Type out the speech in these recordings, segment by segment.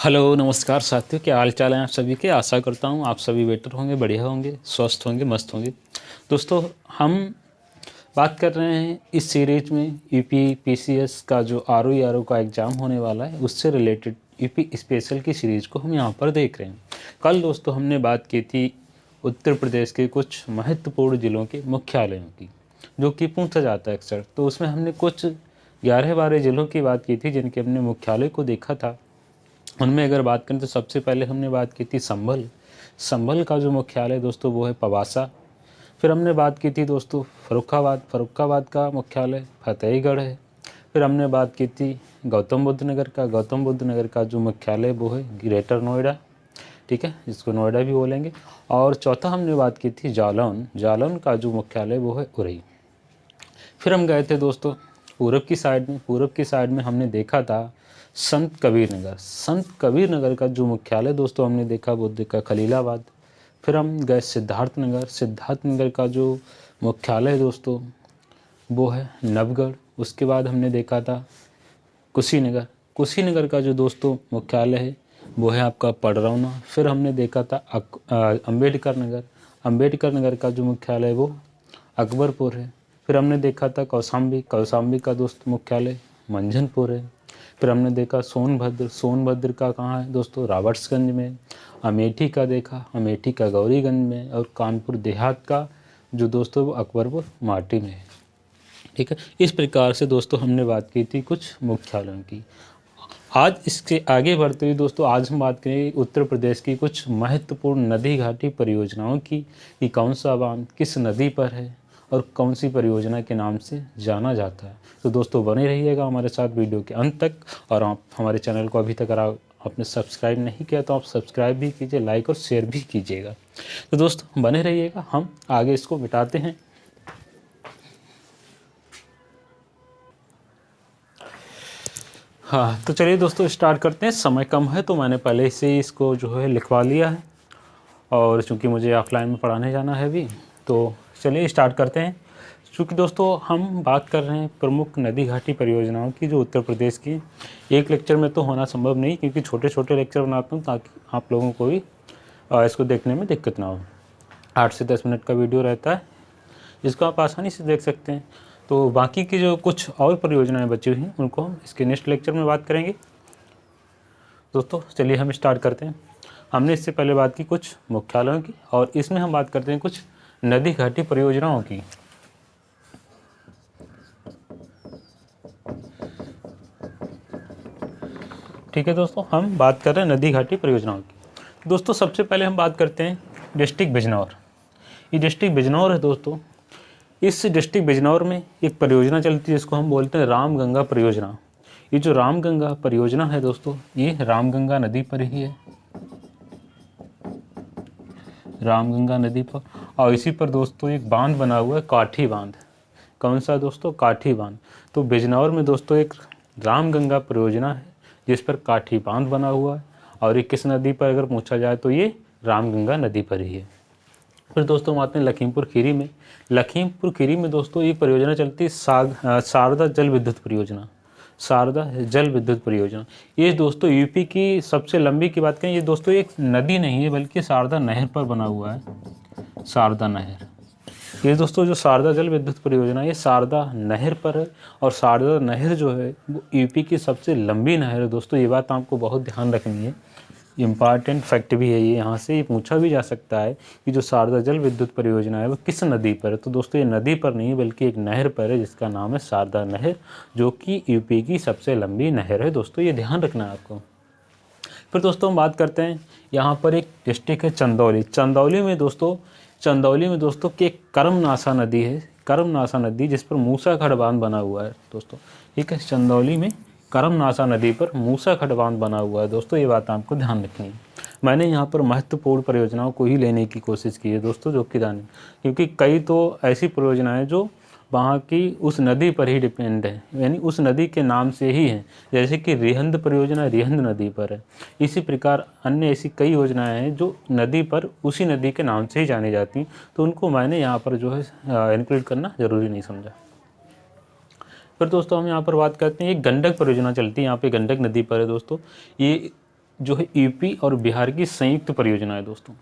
Hello नमस्कार साथियों, क्या हाल चाल है आप सभी के। आशा करता हूँ आप सभी बेटर होंगे, बढ़िया होंगे, स्वस्थ होंगे, मस्त होंगे। दोस्तों, हम बात कर रहे हैं इस सीरीज में यूपी पीसीएस का जो आरओ का एग्ज़ाम होने वाला है उससे रिलेटेड यूपी स्पेशल की सीरीज़ को हम यहाँ पर देख रहे हैं। कल दोस्तों हमने बात की थी उत्तर प्रदेश के कुछ महत्वपूर्ण ज़िलों के मुख्यालयों की, जो कि पूछा जाता है अक्सर। तो उसमें हमने कुछ 11-12 ज़िलों की बात की थी जिनके हमने मुख्यालय को देखा था। उनमें अगर बात करें तो सबसे पहले हमने बात की थी संभल। संभल का जो मुख्यालय दोस्तों वो है पवासा। फिर हमने बात की थी दोस्तों फर्रुखाबाद। फर्रुखाबाद का मुख्यालय फतेहगढ़ है। फिर हमने बात की थी गौतम बुद्ध नगर का। गौतम बुद्ध नगर का जो मुख्यालय वो है ग्रेटर नोएडा, ठीक है, जिसको नोएडा भी बोलेंगे। और चौथा हमने बात की थी जालौन। जालौन का जो मुख्यालय वो है उरई। फिर हम गए थे दोस्तों पूरब की साइड में। पूरब की साइड में हमने देखा था संत कबीर नगर। संत कबीर नगर का जो मुख्यालय दोस्तों हमने देखा वो देखा खलीलाबाद। फिर हम गए सिद्धार्थ नगर। सिद्धार्थ नगर का जो मुख्यालय दोस्तों वो है नवगढ़। उसके बाद हमने देखा था कुशीनगर। कुशीनगर का जो दोस्तों मुख्यालय है वो है आपका पडरौना। फिर हमने देखा था अम्बेडकर नगर। अम्बेडकर नगर का जो मुख्यालय है वो अकबरपुर है। फिर हमने देखा था कौशाम्बी। कौशाम्बी का दोस्त मुख्यालय मंझनपुर है। फिर हमने देखा सोनभद्र। सोनभद्र का कहाँ है दोस्तों, रॉबर्ट्सगंज में। अमेठी का देखा, अमेठी का गौरीगंज में। और कानपुर देहात का जो दोस्तों वो अकबरपुर माटी में है, ठीक है। इस प्रकार से दोस्तों हमने बात की थी कुछ मुख्यालयों की। आज इसके आगे बढ़ते हुए दोस्तों आज हम बात करेंगे उत्तर प्रदेश की कुछ महत्वपूर्ण नदी घाटी परियोजनाओं की, कि कौन सा बांध किस नदी पर है और कौन सी परियोजना के नाम से जाना जाता है। तो दोस्तों बने रहिएगा हमारे साथ वीडियो के अंत तक। और आप हमारे चैनल को अभी तक अगर आपने सब्सक्राइब नहीं किया तो आप सब्सक्राइब भी कीजिए, लाइक और शेयर भी कीजिएगा। तो दोस्तों बने रहिएगा, हम आगे इसको मिटाते हैं। हाँ तो चलिए दोस्तों स्टार्ट करते हैं। समय कम है तो मैंने पहले से ही इसको जो है लिखवा लिया है, और चूँकि मुझे ऑफलाइन में पढ़ाने जाना है अभी, तो चलिए स्टार्ट करते हैं। चूँकि दोस्तों हम बात कर रहे हैं प्रमुख नदी घाटी परियोजनाओं की जो उत्तर प्रदेश की। एक लेक्चर में तो होना संभव नहीं, क्योंकि छोटे छोटे लेक्चर बनाता हूँ ताकि आप लोगों को भी इसको देखने में दिक्कत ना हो। 8 से 10 मिनट का वीडियो रहता है, जिसको आप आसानी से देख सकते हैं। तो बाकी की जो कुछ और परियोजनाएं बची हुई हैं उनको हम इसके नेक्स्ट लेक्चर में बात करेंगे। दोस्तों चलिए हम स्टार्ट करते हैं। हमने इससे पहले बात की कुछ मुख्यालयों की, और इसमें हम बात करते हैं कुछ नदी घाटी परियोजनाओं की। ठीक है दोस्तों, हम बात कर रहे हैं नदी घाटी परियोजनाओं की। दोस्तों सबसे पहले हम बात करते हैं डिस्ट्रिक्ट बिजनौर। ये डिस्ट्रिक्ट बिजनौर है दोस्तों। इस डिस्ट्रिक्ट बिजनौर में एक परियोजना चलती है जिसको हम बोलते हैं रामगंगा परियोजना। ये जो रामगंगा परियोजना है दोस्तों, ये रामगंगा नदी पर ही है, रामगंगा नदी पर। और इसी पर दोस्तों एक बांध बना हुआ है, काठी बांध। कौन सा दोस्तों, काठी बांध। तो बिजनौर में दोस्तों एक रामगंगा परियोजना है जिस पर काठी बांध बना हुआ है, और ये किस नदी पर अगर पूछा जाए तो ये रामगंगा नदी पर ही है। फिर दोस्तों हम आते हैं लखीमपुर खीरी में। लखीमपुर खीरी में दोस्तों ये परियोजना चलती है शारदा जल विद्युत परियोजना। शारदा जल विद्युत परियोजना ये दोस्तों यूपी की सबसे लंबी की बात करें, ये दोस्तों एक नदी नहीं है बल्कि शारदा नहर पर बना हुआ है। शारदा नहर, ये दोस्तों जो शारदा जल विद्युत परियोजना ये शारदा नहर पर है। और शारदा नहर जो है वो यूपी की सबसे लंबी नहर है दोस्तों। ये बात आपको बहुत ध्यान रखनी है, इम्पॉर्टेंट फैक्ट भी है ये। यहाँ से ये पूछा भी जा सकता है कि जो शारदा जल विद्युत परियोजना है वो किस नदी पर है। तो दोस्तों ये नदी पर नहीं बल्कि एक नहर पर है जिसका नाम है शारदा नहर, जो कि यूपी की सबसे लंबी नहर है दोस्तों, ये ध्यान रखना है आपको। फिर दोस्तों हम बात करते हैं यहाँ पर एक डिस्ट्रिक्ट है चंदौली। चंदौली में दोस्तों की एक कर्मनाशा नदी है, कर्मनाशा नदी जिस पर मूसा खड़ बांध बना हुआ है दोस्तों, ठीक है। चंदौली में कर्मनाशा नदी पर मूसा खड़ बांध बना हुआ है दोस्तों, ये बात आपको ध्यान रखनी है। मैंने यहाँ पर महत्वपूर्ण परियोजनाओं को ही लेने की कोशिश की है दोस्तों, जो कि क्योंकि कई तो ऐसी परियोजनाएं जो वहाँ की उस नदी पर ही डिपेंड है, यानी उस नदी के नाम से ही है। जैसे कि रिहंद परियोजना रिहंद नदी पर है। इसी प्रकार अन्य ऐसी कई योजनाएं हैं जो नदी पर उसी नदी के नाम से ही जानी जाती, तो उनको मैंने यहाँ पर जो है इंक्लूड करना ज़रूरी नहीं समझा। फिर दोस्तों हम यहाँ पर बात करते हैं, एक गंडक परियोजना चलती है यहाँ पे, गंडक नदी पर है दोस्तों। ये जो है यूपी और बिहार की संयुक्त परियोजना है दोस्तों।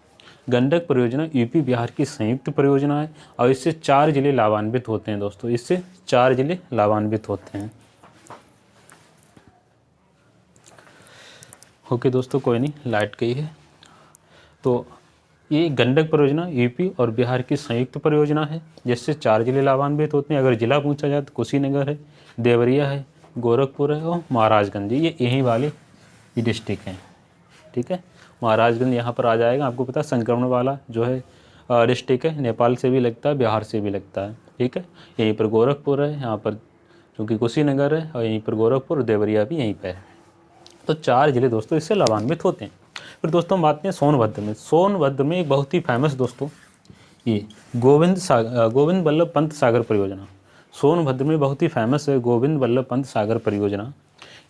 गंडक परियोजना यूपी बिहार की संयुक्त परियोजना है और इससे 4 जिले लाभान्वित होते हैं दोस्तों। इससे 4 जिले लाभान्वित होते हैं। ओके दोस्तों, कोई नहीं, लाइट गई है। तो ये गंडक परियोजना यूपी और बिहार की संयुक्त परियोजना है जिससे 4 जिले लाभान्वित होते हैं। अगर जिला पूछा जाए तो कुशीनगर है, देवरिया है, गोरखपुर है और महाराजगंज। ये यही वाले डिस्ट्रिक्ट हैं, ठीक है। महाराजगंज यहाँ पर आ जाएगा। आपको पता है संक्रमण वाला जो है डिस्ट्रिक्ट है, नेपाल से भी लगता है, बिहार से भी लगता है, ठीक है। यहीं पर गोरखपुर है, यहाँ पर क्योंकि कुशीनगर है, और यहीं पर गोरखपुर, देवरिया भी यहीं पर है। तो 4 जिले दोस्तों इससे लाभान्वित होते हैं। फिर दोस्तों हम बात करें सोनभद्र में। सोनभद्र में एक बहुत ही फेमस दोस्तों ये गोविंद वल्लभ पंत सागर परियोजना। सोनभद्र में बहुत ही फेमस है गोविंद वल्लभ पंत सागर परियोजना।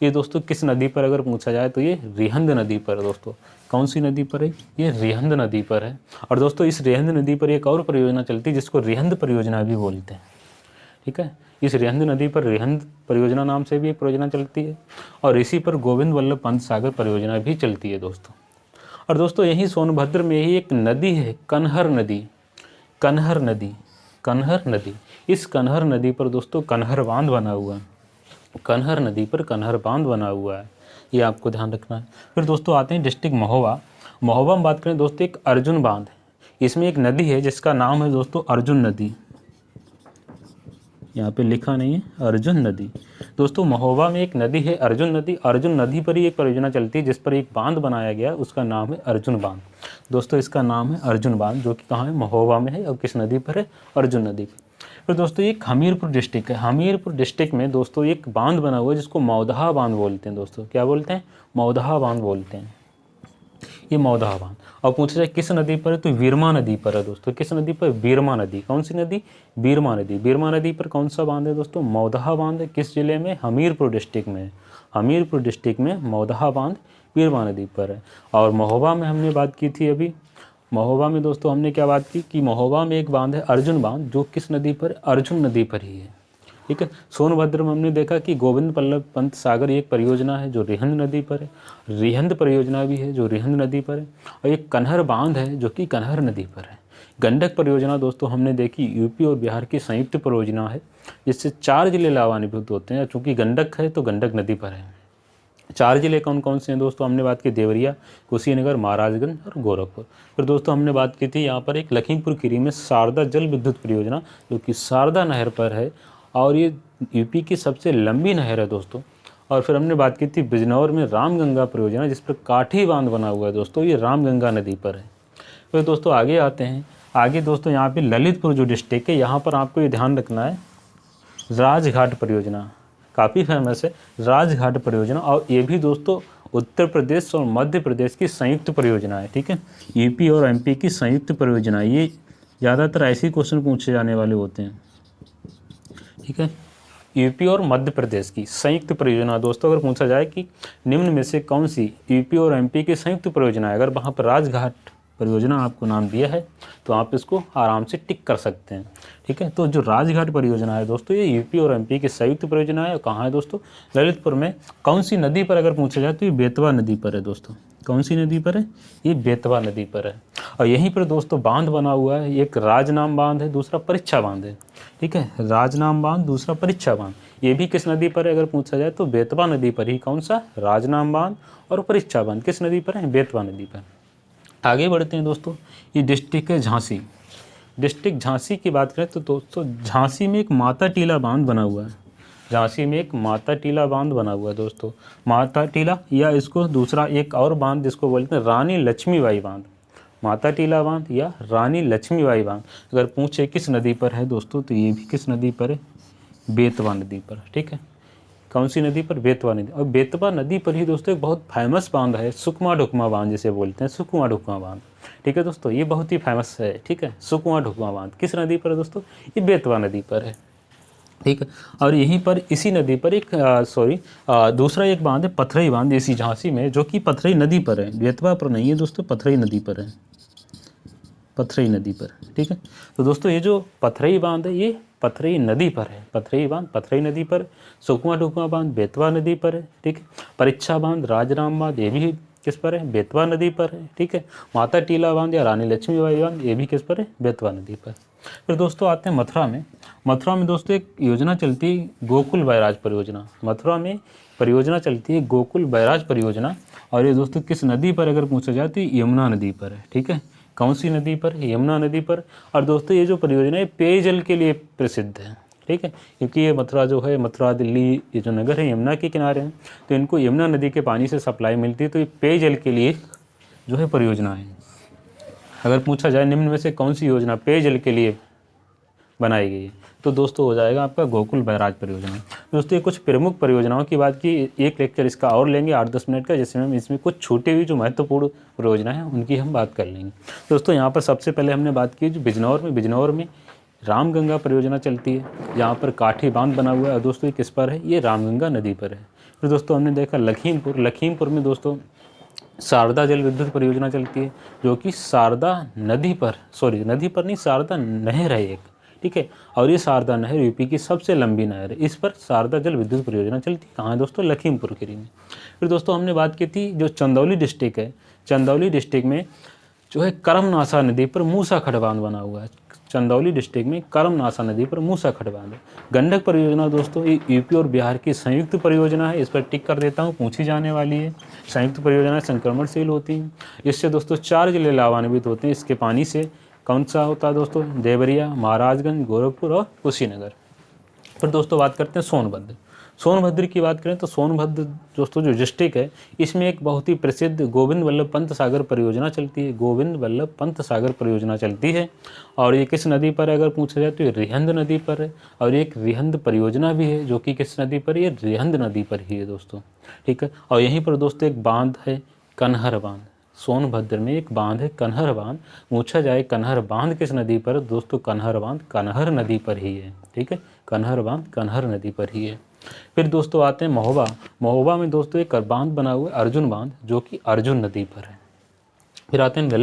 ये दोस्तों किस नदी पर अगर पूछा जाए तो ये रिहंद नदी पर है दोस्तों। कौन सी नदी पर है? ये रिहंद नदी पर है। और दोस्तों इस रिहंद नदी पर एक और परियोजना चलती है जिसको रिहंद परियोजना भी बोलते हैं, ठीक है। इस रिहंद नदी पर रिहंद परियोजना नाम से भी एक परियोजना चलती है और इसी पर गोविंद वल्लभ पंत सागर परियोजना भी चलती है दोस्तों। और दोस्तों यही सोनभद्र में ही एक नदी है कन्हर नदी। कन्हर नदी, कन्हर नदी। इस कन्हर नदी पर दोस्तों कन्हर बांध बना हुआ है। कन्हर नदी पर कन्हर बांध बना हुआ है, ये आपको ध्यान रखना है। फिर दोस्तों आते हैं डिस्ट्रिक्ट महोबा। महोबा में बात करें दोस्तों, एक अर्जुन बांध है। इसमें एक नदी है जिसका नाम है दोस्तों अर्जुन नदी। यहाँ पे लिखा नहीं है, अर्जुन नदी। दोस्तों महोबा में एक नदी है अर्जुन नदी। अर्जुन नदी पर ही एक परियोजना चलती है जिस पर एक बांध बनाया गया, उसका नाम है अर्जुन बांध। दोस्तों इसका नाम है अर्जुन बांध, जो कि कहाँ है? महोबा में है। और किस नदी पर है? अर्जुन नदी पर। फिर दोस्तों एक हमीरपुर डिस्ट्रिक्ट है। हमीरपुर डिस्ट्रिक्ट में दोस्तों एक बांध बना हुआ है जिसको मौदहा बांध बोलते हैं दोस्तों। क्या बोलते हैं? मौदहा बांध बोलते हैं, ये मौदहा बांध। और पूछा जाए किस नदी पर है तो वीरमा नदी पर है दोस्तों। किस नदी पर? वीरमा नदी। कौन सी नदी? वीरमा नदी। वीरमा नदी पर कौन सा बांध है दोस्तों? मौदहा बांध है। किस जिले में? हमीरपुर डिस्ट्रिक्ट में। हमीरपुर डिस्ट्रिक्ट में मौदहा बांध वीरमा नदी पर है। और महोबा में हमने बात की थी अभी। महोबा में दोस्तों हमने क्या बात की कि महोबा में एक बांध है अर्जुन बांध, जो किस नदी पर? अर्जुन नदी पर ही है, ठीक है। सोनभद्र में हमने देखा कि गोविंद वल्लभ पंत सागर एक परियोजना है जो रिहंद नदी पर है। रिहंद परियोजना भी है जो रिहंद नदी पर है। और एक कन्हर बांध है जो कि कन्हर नदी पर है। गंडक परियोजना दोस्तों हमने देखी यूपी और बिहार की संयुक्त परियोजना है जिससे 4 जिले लाभान्वित होते हैं। चूँकि गंडक है तो गंडक नदी पर है। 4 जिले कौन कौन से हैं दोस्तों? हमने बात की देवरिया, कुशीनगर, महाराजगंज और गोरखपुर। फिर दोस्तों हमने बात की थी यहाँ पर एक लखीमपुर खीरी में शारदा जल विद्युत परियोजना, जो कि शारदा नहर पर है और ये यूपी की सबसे लंबी नहर है दोस्तों। और फिर हमने बात की थी बिजनौर में रामगंगा परियोजना, जिस पर काठी बांध बना हुआ है दोस्तों, ये रामगंगा नदी पर है। फिर दोस्तों आगे आते हैं। आगे दोस्तों यहाँ पे ललितपुर जो डिस्ट्रिक्ट है, यहाँ पर आपको ये ध्यान रखना है, राजघाट परियोजना काफ़ी फेमस है, राजघाट परियोजना। और ये भी दोस्तों उत्तर प्रदेश और मध्य प्रदेश की संयुक्त परियोजना है, ठीक है। यूपी और एमपी की संयुक्त परियोजना। ये ज़्यादातर ऐसे क्वेश्चन पूछे जाने वाले होते हैं, ठीक है। यूपी और मध्य प्रदेश की संयुक्त परियोजना दोस्तों, अगर पूछा जाए कि निम्न में से कौन सी यूपी और एमपी की संयुक्त परियोजना है, अगर वहाँ पर राजघाट परियोजना आपको नाम दिया है तो आप इसको आराम से टिक कर सकते हैं, ठीक है। तो जो राजघाट परियोजना है दोस्तों, ये यूपी और एमपी की संयुक्त परियोजना है। कहाँ है दोस्तों? ललितपुर में। कौन सी नदी पर अगर पूछा जाए तो ये बेतवा नदी पर है दोस्तों। कौन सी नदी पर है? ये बेतवा नदी पर है। और यहीं पर दोस्तों बांध बना हुआ है, एक राजनाम बांध है, दूसरा परीक्षा बांध है, ठीक है। राजनाम बांध, दूसरा परीक्षा बांध। ये भी किस नदी पर है अगर पूछा जाए तो बेतवा नदी पर ही। कौन सा? राजनाम बांध और परीक्षा बांध किस नदी पर है? बेतवा नदी पर। आगे बढ़ते हैं दोस्तों। ये डिस्ट्रिक्ट है झांसी। डिस्ट्रिक्ट झांसी की बात करें तो दोस्तों झांसी में एक माता टीला बांध बना हुआ है। झांसी में एक माता टीला बांध बना हुआ है दोस्तों। माता टीला, या इसको दूसरा एक और बांध जिसको बोलते हैं रानी लक्ष्मीबाई बांध। माता टीला बांध या रानी लक्ष्मीबाई बांध। अगर पूछे किस नदी पर है दोस्तों तो ये भी किस नदी पर है? बेतवा नदी पर, ठीक है। कौन सी नदी पर? बेतवा नदी। और बेतवा नदी पर ही दोस्तों एक बहुत फेमस बांध है, सुकमा ढुकमा बांध जिसे बोलते हैं, सुकमा ढुकमा बांध, ठीक है दोस्तों। ये बहुत ही फेमस है, ठीक है। सुकमा ढुकमा बांध किस नदी पर है दोस्तों? ये बेतवा नदी पर है, ठीक है। और यहीं पर इसी नदी पर एक दूसरा एक बांध है पथरई बांध, इसी झांसी में, जो कि पथरई नदी पर है, बेतवा पर नहीं है दोस्तों, पथरई नदी पर है, पथरई नदी पर, ठीक है। तो दोस्तों ये जो पथरई बांध है ये पथरई नदी पर है। पथरई बांध पथरई नदी पर, सुकमा ढुकमा बांध बेतवा नदी पर है, ठीक है। परीक्षा बांध, राजनाम बांध, ये भी किस पर है, बेतवा नदी पर है। ठीक है, माता टीला बांध या रानी लक्ष्मीबाई बांध ये भी किस पर है, बेतवा नदी पर। फिर दोस्तों आते हैं मथुरा में। मथुरा में दोस्तों एक योजना चलती है गोकुल बैराज परियोजना। मथुरा में परियोजना चलती है गोकुल बैराज परियोजना, और ये दोस्तों किस नदी पर अगर पूछा जाए तो यमुना नदी पर है। ठीक है, कौन सी नदी पर, यमुना नदी पर। और दोस्तों ये जो परियोजना है पेयजल के लिए प्रसिद्ध है। ठीक है, क्योंकि ये मथुरा जो है, मथुरा दिल्ली ये जो नगर है यमुना के किनारे हैं, तो इनको यमुना नदी के पानी से सप्लाई मिलती है, तो ये पेयजल के लिए जो है परियोजना है। अगर पूछा जाए निम्न में से कौन सी योजना पेयजल के लिए बनाई गई है, तो दोस्तों हो जाएगा आपका गोकुल बैराज परियोजना। दोस्तों ये कुछ प्रमुख परियोजनाओं की बात की, एक लेक्चर इसका और लेंगे 8-10 मिनट का, जिसमें हम इसमें कुछ छूटी हुई जो महत्वपूर्ण परियोजना है उनकी हम बात कर लेंगे। दोस्तों यहाँ पर सबसे पहले हमने बात की जो बिजनौर में रामगंगा परियोजना चलती है, जहाँ पर काठी बांध बना हुआ है। और दोस्तों ये किस पर है, ये रामगंगा नदी पर है। फिर दोस्तों हमने देखा लखीमपुर में दोस्तों शारदा जल विद्युत परियोजना चलती है, जो कि शारदा नदी पर शारदा नहर है एक। ठीक है, और ये शारदा नहर यूपी की सबसे लंबी नहर है। इस पर शारदा जल विद्युत परियोजना चलती है। कहाँ है दोस्तों, लखीमपुर खीरी में। फिर दोस्तों हमने बात की थी जो चंदौली डिस्ट्रिक्ट है, चंदौली डिस्ट्रिक्ट में जो है करमनासा नदी पर मूसा खड़ बांध बना हुआ है। चंदौली डिस्ट्रिक्ट में करमनासा नदी पर मूसा खड़ बांध है। गंडक परियोजना दोस्तों ये यूपी और बिहार की संयुक्त परियोजना है, इस पर टिक कर देता हूँ, पूछी जाने वाली है। संयुक्त परियोजना संक्रमणशील होती हैं, इससे दोस्तों 4 जिले लाभान्वित होते हैं इसके पानी से। कौन सा होता है दोस्तों, देवरिया, महाराजगंज, गोरखपुर और कुशीनगर। फिर दोस्तों बात करते हैं सोनभद्र की बात करें तो सोनभद्र दोस्तों जो डिस्ट्रिक्ट है, इसमें एक बहुत ही प्रसिद्ध गोविंद वल्लभ पंत सागर परियोजना चलती है। गोविंद वल्लभ पंत सागर परियोजना चलती है, और ये किस नदी पर अगर पूछा जाए तो ये रिहंद नदी पर है। और एक रिहंद परियोजना भी है जो कि किस नदी पर, ये रिहंद नदी पर ही है दोस्तों। ठीक है, और यहीं पर दोस्तों एक बांध है कन्हर बांध। सोनभद्र में एक बांध है कन्हर बांध। पूछा जाए कन्हर बांध किस नदी पर, दोस्तों कन्हर बांध कन्हर नदी पर ही है। ठीक है, कन्हर बांध कन्हर नदी पर ही है। फिर दोस्तों आते हैं महोबा में दोस्तों एक बांध बना हुआ है अर्जुन बांध, जो कि अर्जुन नदी पर है। फिर आते हैं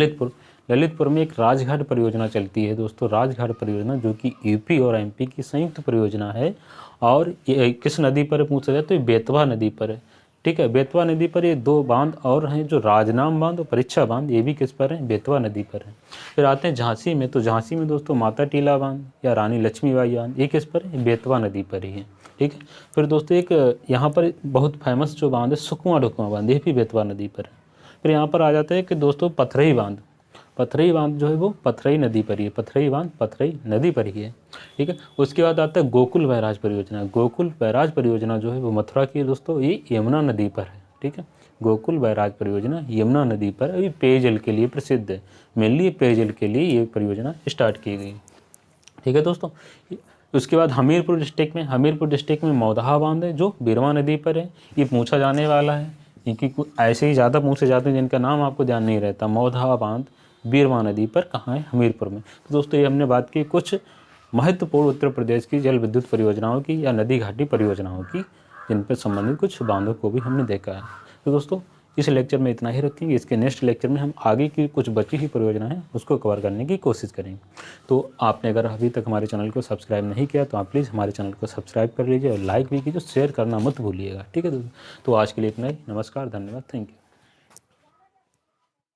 ललितपुर में एक राजघाट परियोजना चलती है दोस्तों, राजघाट परियोजना जो कि यूपी और एमपी की संयुक्त परियोजना है। और ये किस नदी पर पूछा जाए तो ये बेतवा नदी पर है। ठीक है, बेतवा नदी पर ये 2 बांध और हैं, जो राजनाम बांध और परीक्षा बांध, ये भी किस पर है, बेतवा नदी पर है। फिर आते हैं झांसी में, तो झांसी में दोस्तों माता टीला बांध या रानी लक्ष्मीबाई बांध, ये किस पर है, बेतवा नदी पर ही है। ठीक है, फिर दोस्तों एक यहाँ पर बहुत फेमस जो बांध है सुकमा ढुकमा बांध, ये भी बेतवा नदी पर है। फिर यहाँ पर आ जाता है कि दोस्तों पथरई बांध जो है वो पथरई नदी पर ही है। पथरई बांध पथरई नदी पर ही है। ठीक है, उसके बाद आता है गोकुल बैराज परियोजना। गोकुल बैराज परियोजना जो है वो मथुरा की है दोस्तों, ये यमुना नदी पर है। ठीक है, गोकुल बैराज परियोजना यमुना नदी पर अभी पेयजल के लिए प्रसिद्ध है। मेनली पेयजल के लिए ये परियोजना स्टार्ट की गई। ठीक है दोस्तों, उसके बाद हमीरपुर डिस्ट्रिक्ट में मौदहा बांध है जो बीरवा नदी पर है। ये पूछा जाने वाला है, क्योंकि ऐसे ही ज़्यादा पूछे जाते हैं जिनका नाम आपको ध्यान नहीं रहता। मौदहा बांध बीरवा नदी पर कहाँ है, हमीरपुर में। तो दोस्तों ये हमने बात की कुछ महत्वपूर्ण उत्तर प्रदेश की जल विद्युत परियोजनाओं की या नदी घाटी परियोजनाओं की, जिन पर संबंधित कुछ बांधों को भी हमने देखा है। तो दोस्तों इस लेक्चर में इतना ही रखेंगे। इसके नेक्स्ट लेक्चर में हम आगे की कुछ बची हुई परियोजना है उसको कवर करने की कोशिश करेंगे। तो आपने अगर अभी तक हमारे चैनल को सब्सक्राइब नहीं किया तो आप प्लीज़ हमारे चैनल को सब्सक्राइब कर लीजिए और लाइक भी कीजिए, शेयर करना मत भूलिएगा। ठीक है दोस्तों, तो आज के लिए इतना ही। नमस्कार, धन्यवाद, थैंक यू।